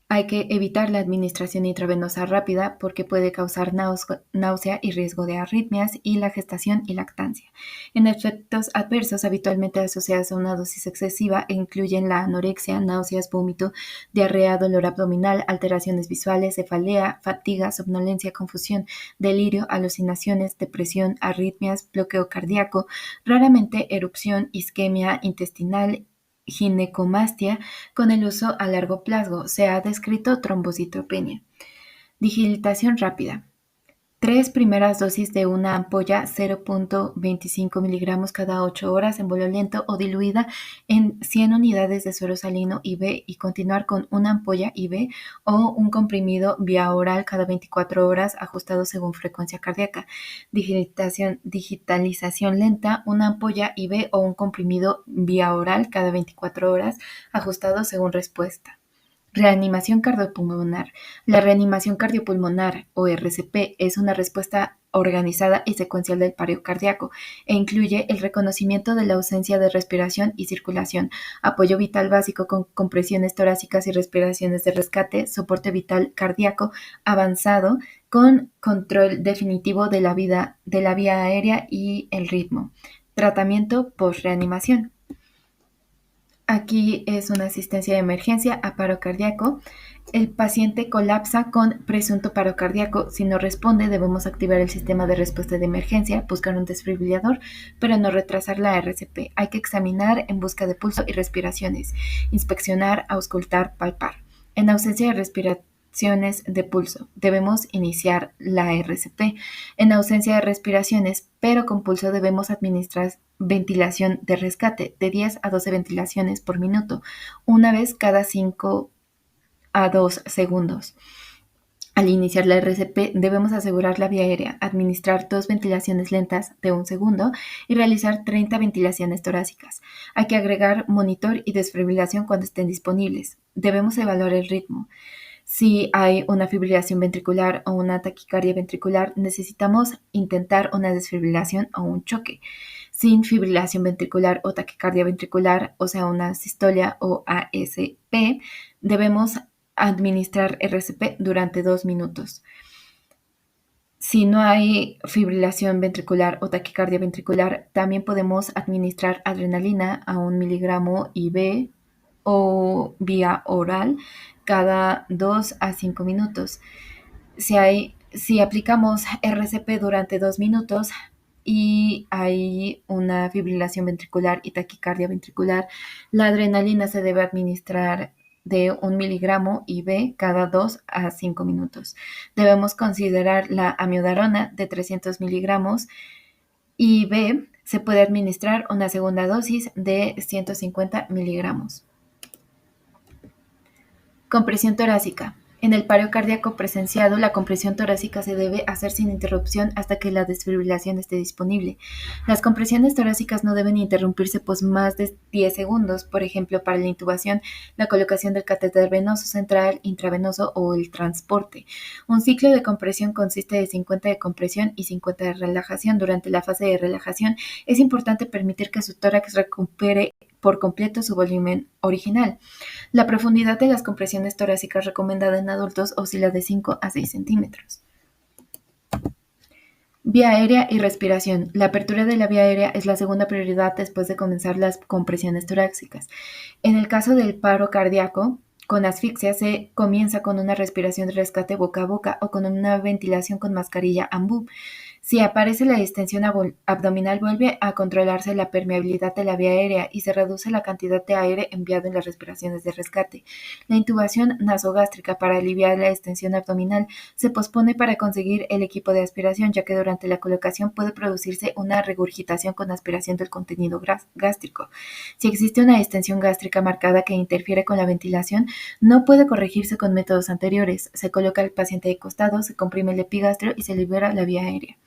Hay que evitar la administración intravenosa rápida porque puede causar náusea y riesgo de arritmias y la gestación y lactancia. En efectos adversos habitualmente asociados a una dosis excesiva incluyen la anorexia, náuseas, vómito, diarrea, dolor abdominal, alteraciones visuales, cefalea, fatiga, somnolencia, confusión, delirio, alucinaciones, depresión, arritmias, bloqueo cardíaco, raramente erupción, isquemia intestinal, ginecomastia con el uso a largo plazo. Se ha descrito trombocitopenia. Digitación rápida. 3 primeras dosis de una ampolla 0,25 miligramos cada 8 horas en bolo lento o diluida en 100 unidades de suero salino IV y continuar con una ampolla IV o un comprimido vía oral cada 24 horas ajustado según frecuencia cardíaca. Digitalización lenta, una ampolla IV o un comprimido vía oral cada 24 horas ajustado según respuesta. Reanimación cardiopulmonar. La reanimación cardiopulmonar o RCP es una respuesta organizada y secuencial del paro cardíaco e incluye el reconocimiento de la ausencia de respiración y circulación, apoyo vital básico con compresiones torácicas y respiraciones de rescate, soporte vital cardíaco avanzado con control definitivo de la vía aérea y el ritmo. Tratamiento post-reanimación. Aquí es una asistencia de emergencia a paro cardíaco. El paciente colapsa con presunto paro cardíaco. Si no responde, debemos activar el sistema de respuesta de emergencia, buscar un desfibrilador, pero no retrasar la RCP. Hay que examinar en busca de pulso y respiraciones, inspeccionar, auscultar, palpar. En ausencia de respiraciones de pulso, debemos iniciar la RCP. En ausencia de respiraciones, pero con pulso, debemos administrar ventilación de rescate de 10 a 12 ventilaciones por minuto, una vez cada 5 a 2 segundos. Al iniciar la RCP debemos asegurar la vía aérea, administrar 2 ventilaciones lentas de 1 segundo y realizar 30 ventilaciones torácicas. Hay que agregar monitor y desfibrilación cuando estén disponibles. Debemos evaluar el ritmo. Si hay una fibrilación ventricular o una taquicardia ventricular, necesitamos intentar una desfibrilación o un choque. Sin fibrilación ventricular o taquicardia ventricular, o sea, una sistolia o ASP, debemos administrar RCP durante 2 minutos. Si no hay fibrilación ventricular o taquicardia ventricular, también podemos administrar adrenalina a 1 miligramo IV o vía oral cada 2 a 5 minutos. Si aplicamos RCP durante 2 minutos y hay una fibrilación ventricular y taquicardia ventricular, la adrenalina se debe administrar de 1 miligramo IV cada 2 a 5 minutos. Debemos considerar la amiodarona de 300 miligramos IV. Se puede administrar una segunda dosis de 150 miligramos. Compresión torácica. En el paro cardíaco presenciado, la compresión torácica se debe hacer sin interrupción hasta que la desfibrilación esté disponible. Las compresiones torácicas no deben interrumpirse por más de 10 segundos, por ejemplo, para la intubación, la colocación del catéter venoso central, intravenoso o el transporte. Un ciclo de compresión consiste de 50 de compresión y 50 de relajación. Durante la fase de relajación es importante permitir que su tórax recupere por completo su volumen original. La profundidad de las compresiones torácicas recomendada en adultos oscila de 5 a 6 centímetros. Vía aérea y respiración. La apertura de la vía aérea es la segunda prioridad después de comenzar las compresiones torácicas. En el caso del paro cardíaco, con asfixia se comienza con una respiración de rescate boca a boca o con una ventilación con mascarilla AMBU. Si aparece la distensión abdominal, vuelve a controlarse la permeabilidad de la vía aérea y se reduce la cantidad de aire enviado en las respiraciones de rescate. La intubación nasogástrica para aliviar la distensión abdominal se pospone para conseguir el equipo de aspiración, ya que durante la colocación puede producirse una regurgitación con aspiración del contenido gástrico. Si existe una distensión gástrica marcada que interfiere con la ventilación, no puede corregirse con métodos anteriores. Se coloca al paciente de costado, se comprime el epigastrio y se libera la vía aérea.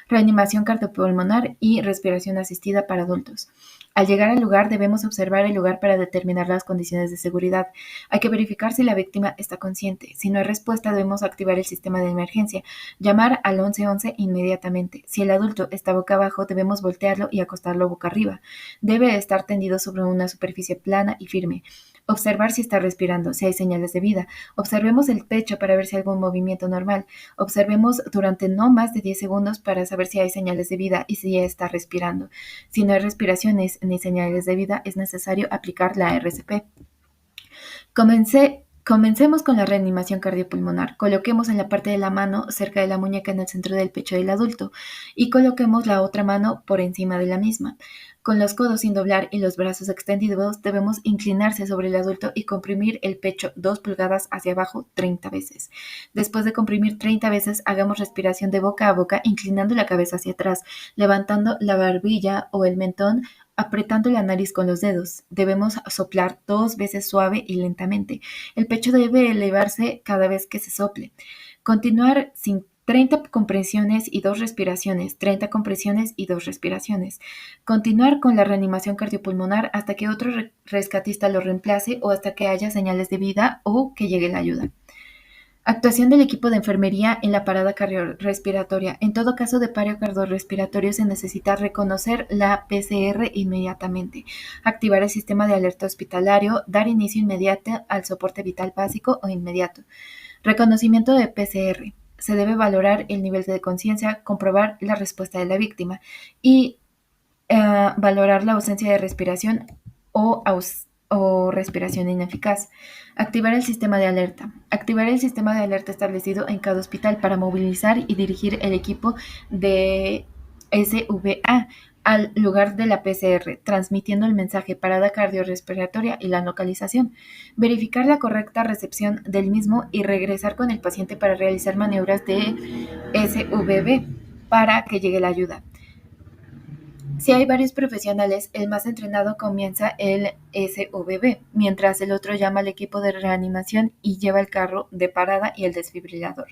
Reanimación cardiopulmonar y respiración asistida para adultos. Al llegar al lugar debemos observar el lugar para determinar las condiciones de seguridad. Hay que verificar si la víctima está consciente. Si no hay respuesta, debemos activar el sistema de emergencia. Llamar al 1111 inmediatamente. Si el adulto está boca abajo, debemos voltearlo y acostarlo boca arriba. Debe estar tendido sobre una superficie plana y firme. Observar si está respirando, si hay señales de vida. Observemos el pecho para ver si hay algún movimiento normal. Observemos durante no más de 10 segundos para saber si hay señales de vida y si está respirando. Si no hay respiraciones ni señales de vida, es necesario aplicar la RCP. Comencemos con la reanimación cardiopulmonar. Coloquemos en la parte de la mano cerca de la muñeca en el centro del pecho del adulto y coloquemos la otra mano por encima de la misma. Con los codos sin doblar y los brazos extendidos debemos inclinarse sobre el adulto y comprimir el pecho 2 pulgadas hacia abajo 30 veces. Después de comprimir 30 veces, hagamos respiración de boca a boca inclinando la cabeza hacia atrás, levantando la barbilla o el mentón, apretando la nariz con los dedos. Debemos soplar 2 veces suave y lentamente. El pecho debe elevarse cada vez que se sople. Continuar sin 30 compresiones y 2 respiraciones, 30 compresiones y 2 respiraciones. Continuar con la reanimación cardiopulmonar hasta que otro rescatista lo reemplace o hasta que haya señales de vida o que llegue la ayuda. Actuación del equipo de enfermería en la parada cardiorrespiratoria. En todo caso de paro cardiorrespiratorio se necesita reconocer la PCR inmediatamente, activar el sistema de alerta hospitalario, dar inicio inmediato al soporte vital básico o inmediato. Reconocimiento de PCR. Se debe valorar el nivel de conciencia, comprobar la respuesta de la víctima y valorar la ausencia de respiración o respiración ineficaz. Activar el sistema de alerta. Activar el sistema de alerta establecido en cada hospital para movilizar y dirigir el equipo de SVA al lugar de la PCR, transmitiendo el mensaje parada cardiorrespiratoria y la localización. Verificar la correcta recepción del mismo y regresar con el paciente para realizar maniobras de SVB para que llegue la ayuda. Si hay varios profesionales, el más entrenado comienza el SVB, mientras el otro llama al equipo de reanimación y lleva el carro de parada y el desfibrilador.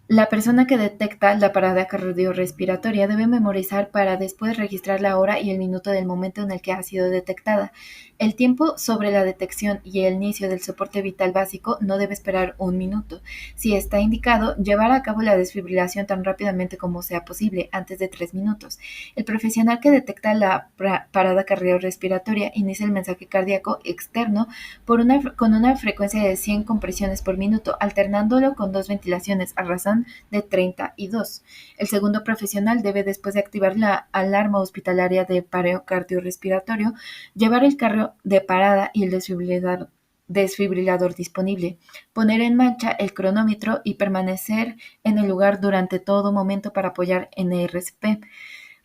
La persona que detecta la parada cardiorrespiratoria debe memorizar para después registrar la hora y el minuto del momento en el que ha sido detectada. El tiempo sobre la detección y el inicio del soporte vital básico no debe esperar 1 minuto. Si está indicado, llevar a cabo la desfibrilación tan rápidamente como sea posible, antes de 3 minutos. El profesional que detecta la parada cardiorrespiratoria inicia el mensaje cardíaco externo con una frecuencia de 100 compresiones por minuto, alternándolo con 2 ventilaciones a razón de 32. El segundo profesional debe, después de activar la alarma hospitalaria de paro cardiorrespiratorio, llevar el carro de parada y el desfibrilador disponible, poner en marcha el cronómetro y permanecer en el lugar durante todo momento para apoyar en RCP.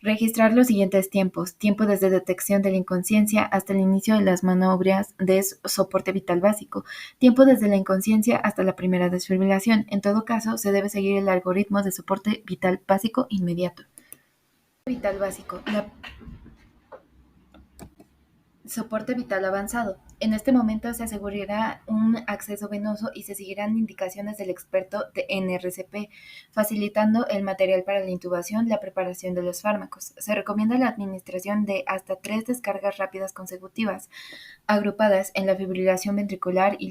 Registrar los siguientes tiempos: tiempo desde detección de la inconsciencia hasta el inicio de las maniobras de soporte vital básico, tiempo desde la inconsciencia hasta la primera desfibrilación. En todo caso, se debe seguir el algoritmo de soporte vital básico inmediato. Vital básico. Soporte vital avanzado. En este momento se asegurará un acceso venoso y se seguirán indicaciones del experto en RCP, facilitando el material para la intubación, la preparación de los fármacos. Se recomienda la administración de hasta 3 descargas rápidas consecutivas, agrupadas en la fibrilación ventricular y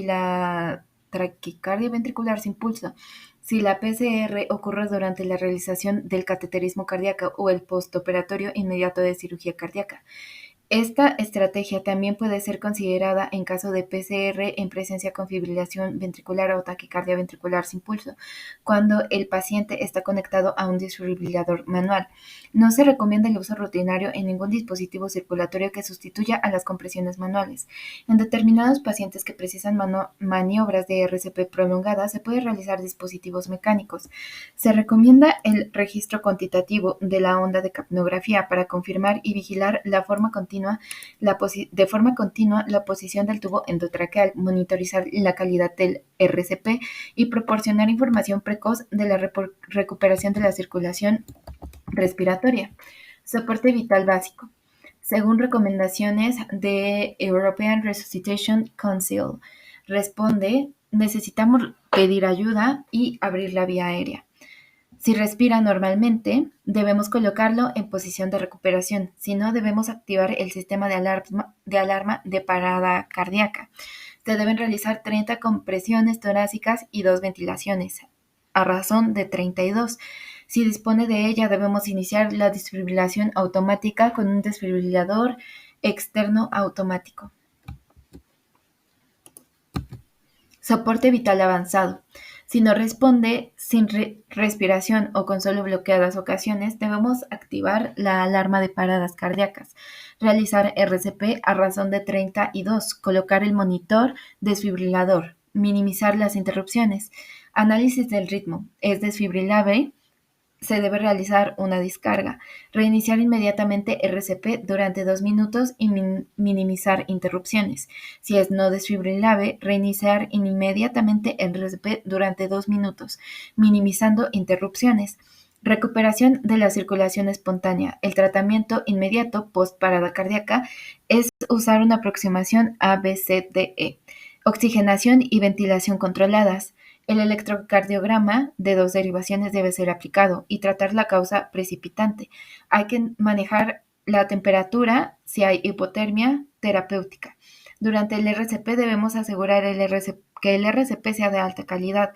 la taquicardia ventricular sin pulso. Si la PCR ocurre durante la realización del cateterismo cardíaco o el postoperatorio inmediato de cirugía cardíaca. Esta estrategia también puede ser considerada en caso de PCR en presencia con fibrilación ventricular o taquicardia ventricular sin pulso, cuando el paciente está conectado a un desfibrilador manual. No se recomienda el uso rutinario en ningún dispositivo circulatorio que sustituya a las compresiones manuales. En determinados pacientes que precisan maniobras de RCP prolongadas, se puede realizar dispositivos mecánicos. Se recomienda el registro cuantitativo de la onda de capnografía para confirmar y vigilar de forma continua la posición del tubo endotraqueal, monitorizar la calidad del RCP y proporcionar información precoz de la recuperación de la circulación respiratoria. Soporte vital básico. Según recomendaciones de European Resuscitation Council, necesitamos pedir ayuda y abrir la vía aérea. Si respira normalmente, debemos colocarlo en posición de recuperación, si no, debemos activar el sistema de alarma de parada cardíaca. Se deben realizar 30 compresiones torácicas y 2 ventilaciones, a razón de 32. Si dispone de ella, debemos iniciar la desfibrilación automática con un desfibrilador externo automático. Soporte vital avanzado. Si no responde sin respiración o con solo bloqueadas ocasiones, debemos activar la alarma de paradas cardíacas, realizar RCP a razón de 32, colocar el monitor desfibrilador, minimizar las interrupciones, análisis del ritmo, es desfibrilable, se debe realizar una descarga, reiniciar inmediatamente RCP durante 2 minutos y minimizar interrupciones. Si es no desfibrilable, reiniciar inmediatamente RCP durante 2 minutos, minimizando interrupciones. Recuperación de la circulación espontánea. El tratamiento inmediato post parada cardíaca es usar una aproximación ABCDE. Oxigenación y ventilación controladas. El electrocardiograma de 2 derivaciones debe ser aplicado y tratar la causa precipitante. Hay que manejar la temperatura si hay hipotermia terapéutica. Durante el RCP debemos asegurar que el RCP sea de alta calidad,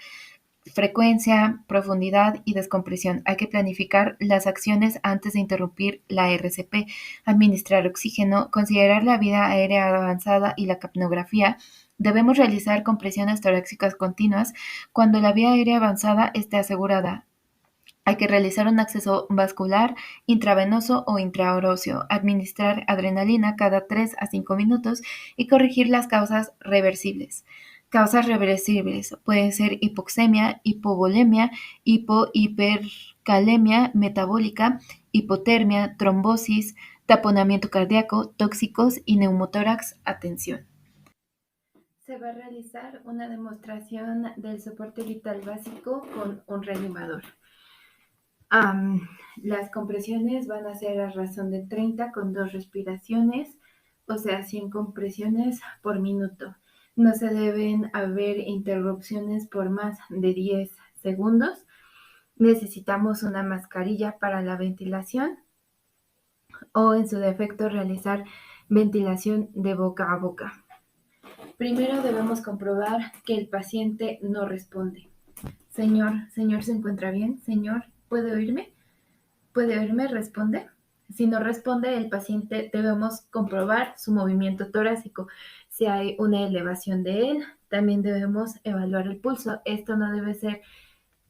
frecuencia, profundidad y descompresión. Hay que planificar las acciones antes de interrumpir la RCP, administrar oxígeno, considerar la vida aérea avanzada y la capnografía. Debemos realizar compresiones torácicas continuas cuando la vía aérea avanzada esté asegurada. Hay que realizar un acceso vascular intravenoso o intraóseo, administrar adrenalina cada 3 a 5 minutos y corregir las causas reversibles. Causas reversibles pueden ser hipoxemia, hipovolemia, hipercalemia metabólica, hipotermia, trombosis, taponamiento cardíaco, tóxicos y neumotórax. Atención. Se va a realizar una demostración del soporte vital básico con un reanimador. Las compresiones van a ser a razón de 30 con 2 respiraciones, o sea, 100 compresiones por minuto. No se deben haber interrupciones por más de 10 segundos. Necesitamos una mascarilla para la ventilación o, en su defecto, realizar ventilación de boca a boca. Primero debemos comprobar que el paciente no responde. Señor, ¿se encuentra bien? Señor, ¿puede oírme? ¿Puede oírme? ¿Responde? Si no responde el paciente, debemos comprobar su movimiento torácico. Si hay una elevación de él, también debemos evaluar el pulso. Esto no debe ser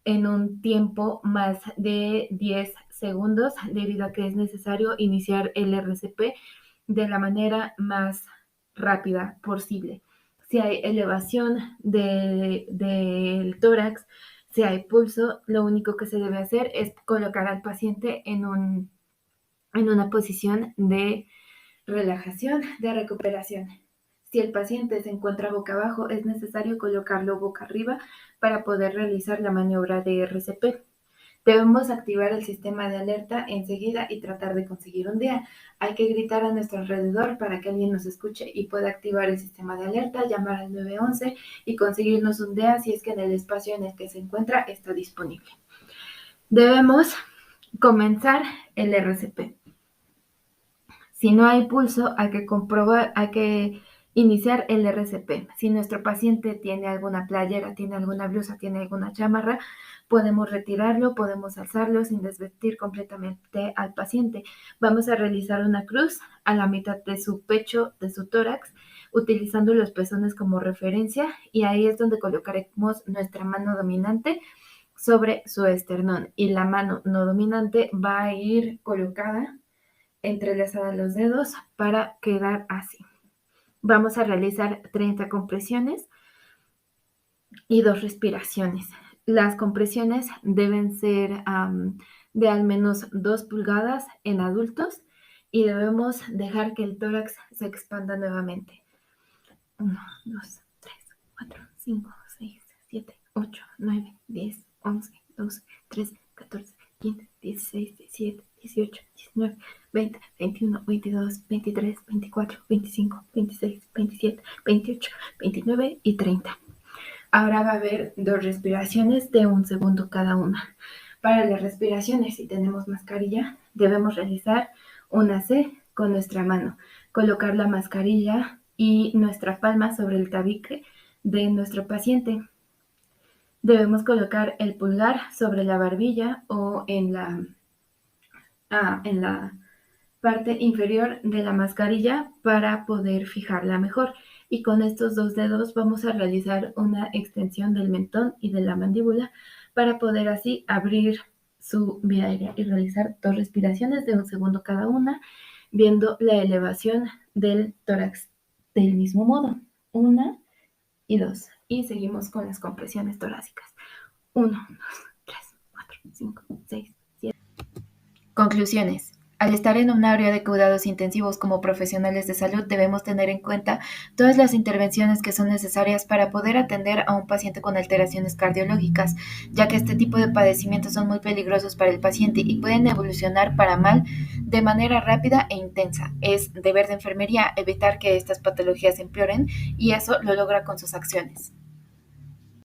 en un tiempo más de 10 segundos, debido a que es necesario iniciar el RCP de la manera más rápida posible. Si hay elevación del tórax, si hay pulso, lo único que se debe hacer es colocar al paciente en una posición de relajación, de recuperación. Si el paciente se encuentra boca abajo, es necesario colocarlo boca arriba para poder realizar la maniobra de RCP. Debemos activar el sistema de alerta enseguida y tratar de conseguir un DEA. Hay que gritar a nuestro alrededor para que alguien nos escuche y pueda activar el sistema de alerta, llamar al 911 y conseguirnos un DEA si es que en el espacio en el que se encuentra está disponible. Debemos comenzar el RCP. Si no hay pulso, hay que Iniciar el RCP. Si nuestro paciente tiene alguna playera, tiene alguna blusa, tiene alguna chamarra, podemos retirarlo, podemos alzarlo sin desvestir completamente al paciente. Vamos a realizar una cruz a la mitad de su pecho, de su tórax, utilizando los pezones como referencia, y ahí es donde colocaremos nuestra mano dominante sobre su esternón, y la mano no dominante va a ir colocada entrelazada a los dedos para quedar así. Vamos a realizar 30 compresiones y 2 respiraciones. Las compresiones deben ser de al menos 2 pulgadas en adultos y debemos dejar que el tórax se expanda nuevamente. 1, 2, 3, 4, 5, 6, 7, 8, 9, 10, 11, 12, 13, 14, 15, 16, 17, 18, 19, 20, 21, 22, 23, 24, 25, 26, 27, 28, 29 y 30. Ahora va a haber 2 respiraciones de 1 segundo cada una. Para las respiraciones, si tenemos mascarilla, debemos realizar una C con nuestra mano, colocar la mascarilla y nuestra palma sobre el tabique de nuestro paciente. Debemos colocar el pulgar sobre la barbilla o en la parte inferior de la mascarilla para poder fijarla mejor. Y con estos 2 dedos vamos a realizar una extensión del mentón y de la mandíbula para poder así abrir su vía aérea y realizar 2 respiraciones de 1 segundo cada una, viendo la elevación del tórax del mismo modo. 1 y 2. Y seguimos con las compresiones torácicas. 1, 2, 3, 4, 5, 6, 7. Conclusiones. Al estar en un área de cuidados intensivos como profesionales de salud, debemos tener en cuenta todas las intervenciones que son necesarias para poder atender a un paciente con alteraciones cardiológicas, ya que este tipo de padecimientos son muy peligrosos para el paciente y pueden evolucionar para mal de manera rápida e intensa. Es deber de enfermería evitar que estas patologías empeoren, y eso lo logra con sus acciones.